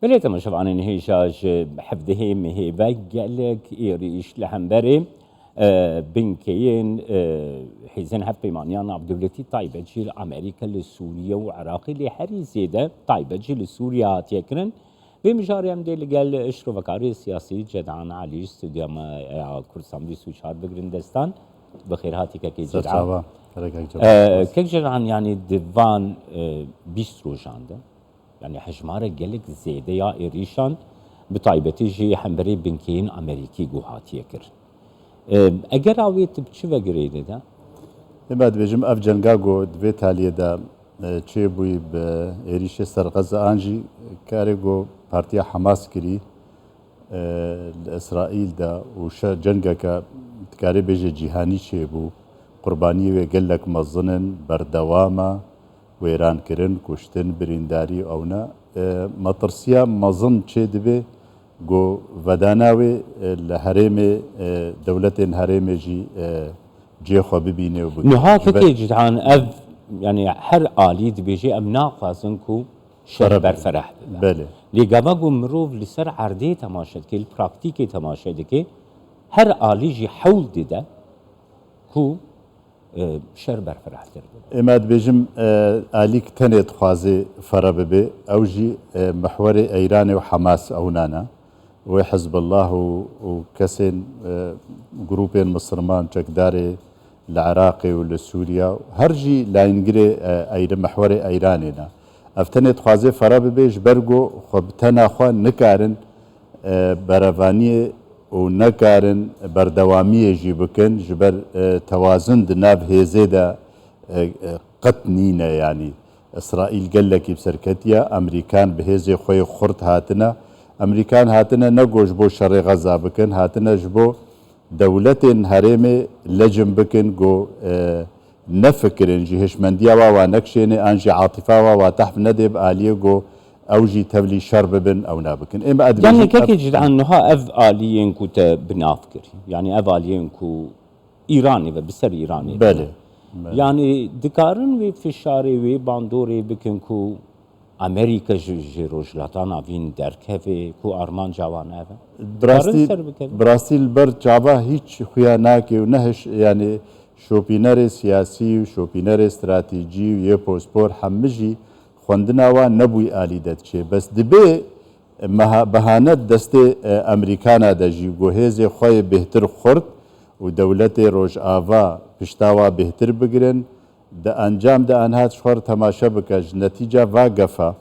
بليت ما شوف عن هيشاج حفظه مهيبة قالك إيريش لحنبري بنكين حيزن حف بيمانيان عبد دولتي طيبة جيل أمريكا لسوريا وعراقي لحري زيادة طيبة جيل سوريا تيكرن بمجاري هم ديل قال اشرو فكاري سياسي جدعان عليش استوديو ما كرسان بي سوشار بقرندستان بخير هاتي كي جدعان كيك جدعان يعني ديفان بيسترو جانده يعني حجماره قالك زيادة يا إيريشان بطيبتي جي حنبري بنكين أمريكي قوهات يكر اگر آویت بچه وگریده ده؟ بعد بيجم اف جنگاغو دبيت عليه دا چه بوي بإيريش سرغزة آنجي كاريغو بارتيا حماس كري الإسرائيل دا وش جنگاكا تكاري بيجي جيهاني چه بو قرباني ويقلك مظنن بردواما ويران كرن كشتن برينداري اونا مطرسيا مظن چه دبي جو وداناوي الهرم دولة الهرم جي خو ببينه نها كي جدعان اف يعني هر آلي دبيجي ام ناقصنكو شر برفرح بله لقابا مروف لسر عردي تماشد كي البراكتيكي تماشد كي هر آلي جي حول دده كو شر برفرح تربه اماد بيجم آليك تنت خوازي فراببه او جي محور ايران وحماس او نانا وحزب الله وكسن جروبين مسلمان تقداري العراقي والسوريا هرجي لا ينقري اير محور ايراننا افتني تخازي فراب بيج برغو خبتنا خو نكارن برافاني ونكارن بردوامي جيبكن جبر توازن دناب هيزيدا قطنينا يعني اسرائيل قال لك بسركتيا امريكان بهيزي خوي خرط هاتنا امريكان هاتنا نگوش بو شر غزه بکن هاتنا جبو دولت هرمه لجم بکن گو نفكرن جهش منديا و نكشين انجي عاطفه و تحف ندب اليه گو اوجي تبلي شرب بن او نابكن يعني كيف جدعان نها اف اليين كوت بنافكر يعني اف اليين كو ايراني بسر ايراني بله يعني دكارن وي فشاري وي باندوري بكن كو امريكا جي روجلاتانا فين دركفي كو ارمان جوان هذا براسيل بر جابا هيچ خويا ناكي ونهش يعني شوبينر سياسي وشوبينر استراتيجي ويبو سبور حمجي خوندنا و نبوي آلي دتشي بس دبي بهانت دستي امريكانا دجي گوهيزي خوي بهتر خورد ودولت روج آوا پشتاوا بهتر بگرن ده انجام ده انهات شخور تماشا بكج نتيجة واقفة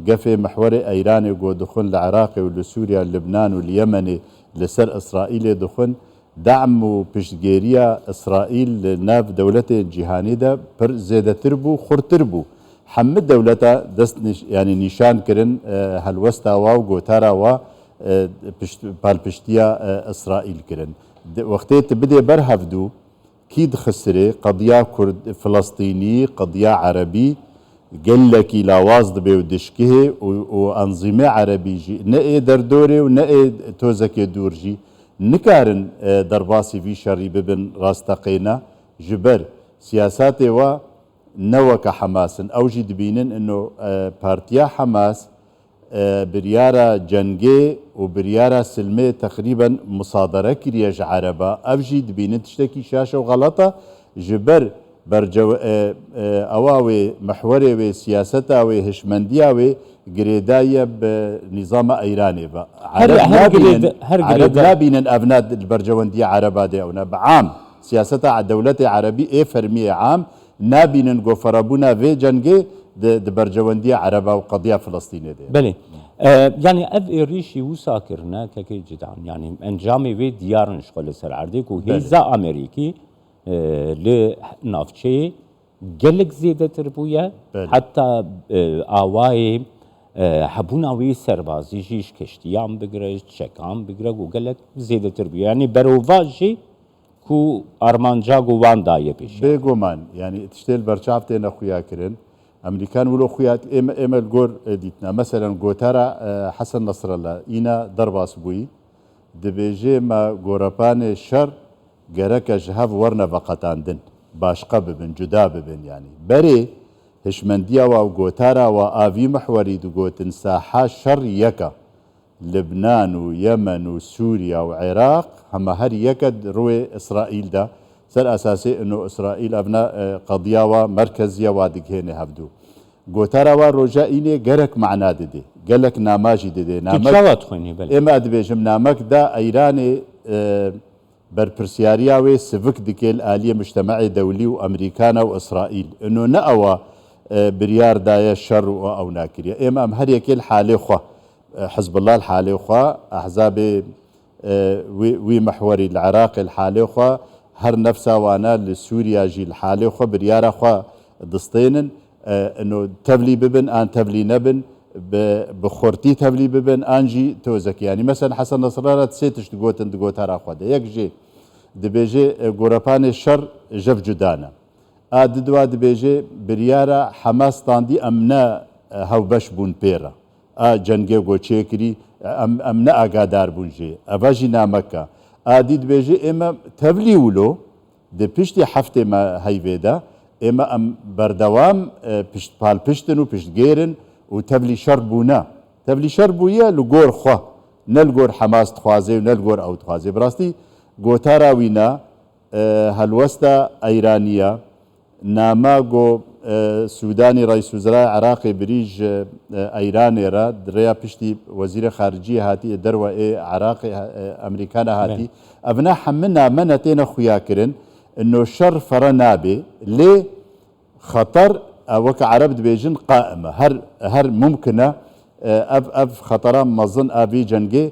قفة محور ايراني قو دخون العراقي ولسوريا لبنان واليمني لسر اسرائيل دخون دعم وبشتغيريا اسرائيل ناف دولة جهاني ده پر زيادة تربو خور تربو حمد دولتا دست يعني نشان كرن هلوستا واو قوتارا و بالبشتيا اسرائيل كرن وقتي تبدي برهفدو كيد خسري قضية كرد فلسطيني قضية عربي قال لك لا واصد بودشكه وأنظمة عربي جي نأي دردوري ونأي توزك دورجي نكارن درباسي في شري ببن راستقينا جبر سياساتي و نوك حماس أو جي دبينن انه بارتيا حماس بريارة جنگي وبريارة سلمي تقريبا مصادرة كرياج عربة أفجي دبينن تشتكي شاشة وغلطة جبر برجو أواوي محوري وسياستا وهشمندية وقريداية بنظام إيراني عرب لا بينن أبناد البرجوندية عربة دي أونا بعام سياستا على دولة عربي إيه فرمية عام نابينن غفرابونا في جنگي د برجوندية عربة وقضية فلسطينية دي بله يعني اف إيريشي وساكرنا كي جدعان يعني انجامي في ديارن شغل سر عردك وهيزا امريكي لنافشي قلق زيادة تربوية حتى آواي حبونا وي سربازي جيش كشتيام بقرج شكام بقرج وقلق زيادة تربوية يعني بروفاجي كو ارمانجا وان دايه بيش بيغومان يعني تشتيل برشافتين اخويا كرن امريكان ولو خويات ام الجور ديتنا مثلا جوتارا حسن نصر الله اينا ضرباس بوي دبيجي ما غورابان الشر جرك جهاف ورنا فقطاندن باشقه ببن جدا ببن يعني بري هشمندية وغوتارا وآفي محوري دقوتن ساحة شر يكا لبنان ويمن وسوريا وعراق هم هر يكا روي إسرائيل دا سر أساسي إنه إسرائيل أبناء قضية ومركزية وادقهين هفدو غوتارا وروجائيني غرق معنا دي قالك ناماجي دي تشاوات خويني بل إما أدبيجم نامك دا أيراني برپرسیاریا و سفک دکل آلیه مجتمع دولی و امریکانا و اسرائیل انو نأوا بريار دايا شر او ناكريا اما هر يكل حالي خوا حزب الله الحالي خوا احزاب وي محوري العراق الحالي خوا هر نفسها وانا لسوريا جي الحالي خوا بريار خوا دستين انه تبلي ببن ان تبلي نبن بخورتي تبلي ببن انجي توزك يعني مثلا حسن نصر الله تسيتش تقوت هرا خوا يك جي دبيجي غوربان الشر جف جدانا دوا دبيجي بريارا حماس تاندي امنا هاو باش بون بيرا جنگي گو چيكري امنا اگادار بونجي افاجي نامكا دي دبيجي اما تبلي ولو دي پشتي هفته ما هيويدا اما ام بردوام پشت پال پشتن و پشت گيرن و تبلي شربونا تبلي شربويا لغور خوا نلغور حماس تخوازي و نلغور او تخوازي براستي گوتارا وينا هلوستا ايرانيا ناماغو سوداني رئيس وزراء عراقي بريج ايراني را دريا پشتي وزير خارجية هاتي دروا عراقي امريكانا هاتي ابنا حمنا منتين خويا كرن انه شر فرنابي ليه خطر وك عرب دبيجن قائمة هر ممكنة اف خطرا مظن ابي جنگي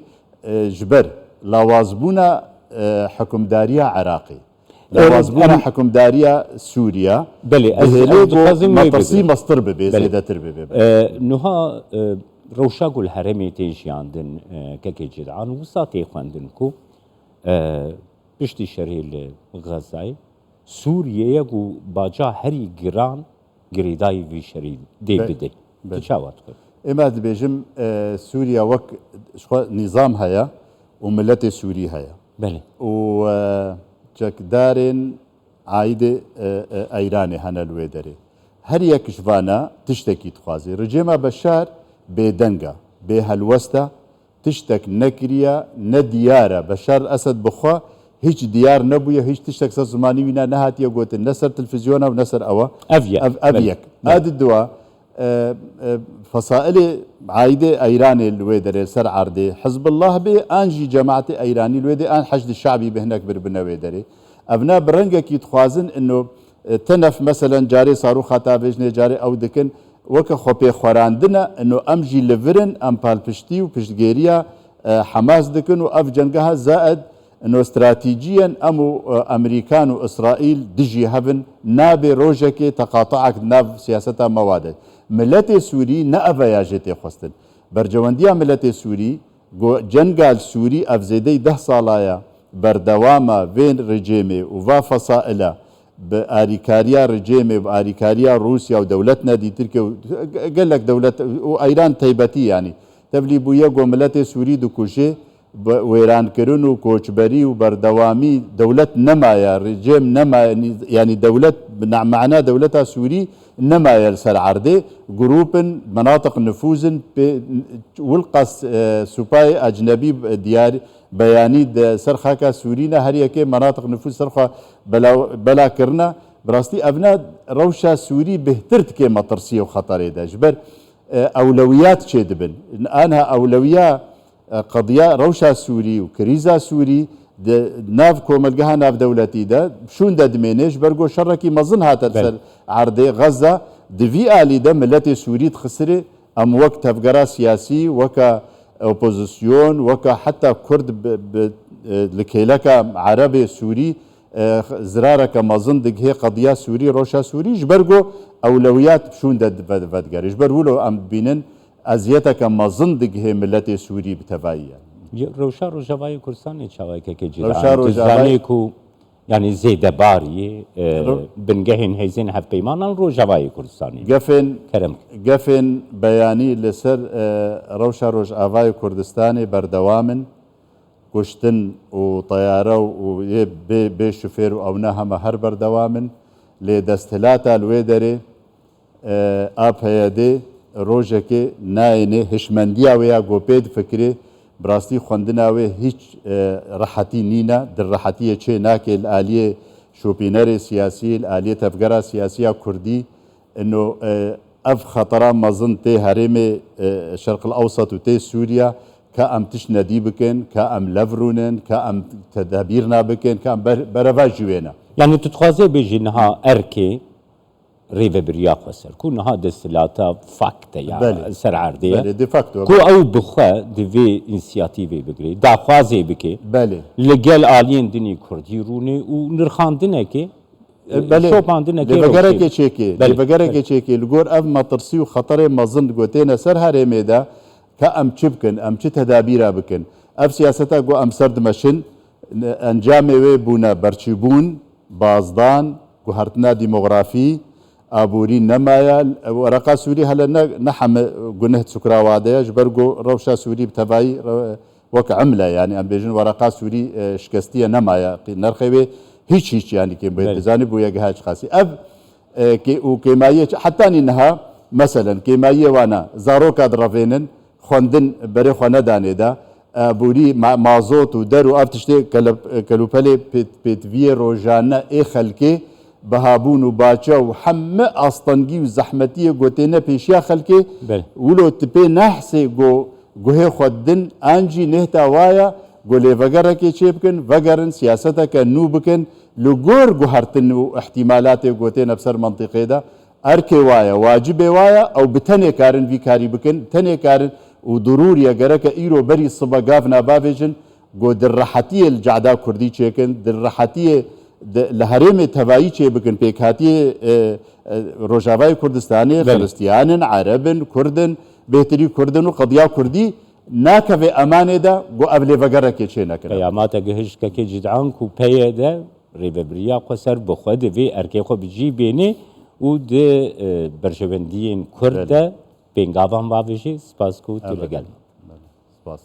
جبر لوازبونا حكمدارية عراقي لوازبونا حكمدارية سوريا بلي مطرسي مصطر ببي زيادة تربي نها روشاقو الحرمي تيجي عندن كاكي جدعان وساطي خواندنكو بشتي شريل غزاي سوريا يقو باجا هري جيران جريداي في شريل دي بدي تشاوات اما دبيجم سوريا وك نظام هيا وملت سوري هيا بله و جاك دارين عايدة ايراني هنا الويدري هر يك جوانا تشتكي تخوازي رجيما بشار بيدنگا بهالوستا تشتك نكريا نديارة بشار اسد بخوا هيج ديار نبويا هيج تشتك زماني وينا نهاتيا قوت نسر تلفزيونا ونسر اوا افيك اد الدواء فصائل عايدة ايراني الويدري سر عردي حزب الله بي انجي جماعة ايراني الويدري ان حشد الشعبي بهناك بربنا ويدري ابنا برنگا كي تخوازن انه تنف مثلا جاري صاروخ تافيجني جاري او دكن وك خوبي خوراندنا انه امجي لفرن ام بالبشتي وبشتغيريا حماس دكن واف جنگها زائد انه استراتيجيا امو امريكان واسرائيل دجي هبن نابي روجكي تقاطعك ناب سياستها مواد ملت سوري نأفا ياجتي خستن برجوانديا ملت سوري جنگال سوري افزيدي 10 صالايا بردواما فين رجيمي وفا فصائله بآريكاريا رجيمي بآريكاريا روسيا ودولتنا دي تركيا قال لك دولة وايران تيبتي يعني تبلي بويا ملت سوري دو كوشي ويران كرن وكوشبري وبردوامي دولة نمايا رجيم نما يعني دولة معناه دولتها سوري نمايا السر عردي جروب مناطق نفوذ والقص سوباي اجنبي ديار بياني سرخاكا سورينا هريكي مناطق نفوذ سرخا بلا كرنا براستي ابناء روشا سوري بهترت كي مطرسيه وخطر دا جبر اولويات شدبن انا اولويات قضية روشا سوري وكريزا سوري ناف كوملقها ناف دولتي دا شون دا دمينيش برقو شركي مظن هاتا عرضي غزة دفي آلي دا ملتي سوري تخسري ام وقت تفقرا سياسي وكا اوبوزيسيون وكا حتى كرد لكيلكا عربي سوري زرارك مظن دقهي قضية سوري روشا سوري جبرقو اولويات شون دا فدقار جبرولو ام بينن ازيتك مظن دقهي ملتي سوري بتفايا روشا روجاواي كردستان چاواي كي جيران يعني زيد باري بنجهن هيزين هف قيمانا روجاواي كردستاني قفن بياني لسر روشا روجاواي كردستاني بردوامن كشتن وطياره وبي شوفير او نهم هر بردوامن لدستلاتا الويدري ئاپەیەدێ ڕۆژێکێ نایێنێ هشمەندیاوەیە گۆپێت فکرێ براستی خوێندناوێ هیچ ڕەحەتی نینە دڕەحەتیە چێ ناکێ ئالیێ شوپینەرێ سیاسی ئالیێ تەفگەرا سیاسیە کوردی ئنۆ ئەف خەتەرا مەزن تێ هەرێمێ شەرق الأوسط و تێ سووریا کە ئەم تش نەدی بکەن کە ئەم لەڤڕونن کە ئەم تەدابیر نابکەن کە ئەم بەرەڤا ژوێنە يعني تتخوازي بيجي نها اركي ريفا برياق وسر كو نها دستلاتا فاكتا يعني سر عردية ديفاكتو كو او بخوا دي انسياتيفي بقري دا خوازي بكي بله لقال آلين دني كردي روني ونرخان دنكي بله شوبان دنكي لبقرك چيكي لبقرك چيكي لغور اف مطرسي و خطر مزن گوتينا سر هرمي دا كأم چبكن ام چه تدابيرا بكن اف سياستا گو ام سرد مشن انجامي وي بونا برچبون بازدان گو هرتنا ديموغرافي ابوري نمايا ورقه سوري هلا نحم قنه سكراواديه جبرجو روشا سوري بتبعي وك عمله يعني ام بيجن ورقه سوري شكستيه نمايا نرخوي هيك يعني كي بيتزاني بويا جهاج خاصي اب كي وكيمايه حتى انها مثلا كيمايه وانا زاروكا درافينن خوندن بري خونه داني دا بوري مازوت ودرو افتشتي كلوبلي بيت روجانا اي خلكي بهابون و باچا و همه آستانگی و زحمتی گوتینه پیشیا خلکی ولو تپی نحسی گوه خودن انجی نهتا وایا گو لیوگره که چه بکن وگرن سیاستا که نو بکن لگور گوهرتن و احتمالات گوتینه بسر منطقه دا ارکی وایا واجب وایا او بتنه کارن وی کاری بکن تنه کارن و ضروري اگره که ایرو بری صبح گاف ناباویجن گو در راحتی الجعدا کردی چیکن در راحتی لهرمي تبعي چه بكن بيكاتي روجاواي كردستاني خريستيان عرب كردن بهتري كردن وقضيا كردي ناكفي امانه دا جو ابلي فغره كي چه نكر قيامات گهش كي جدعان كو پيدا ريبريا قصر بخود في اركي خو بجي بيني و د برشوندين كرد بينغاوان باوشي سپاس کو تلگل سپاس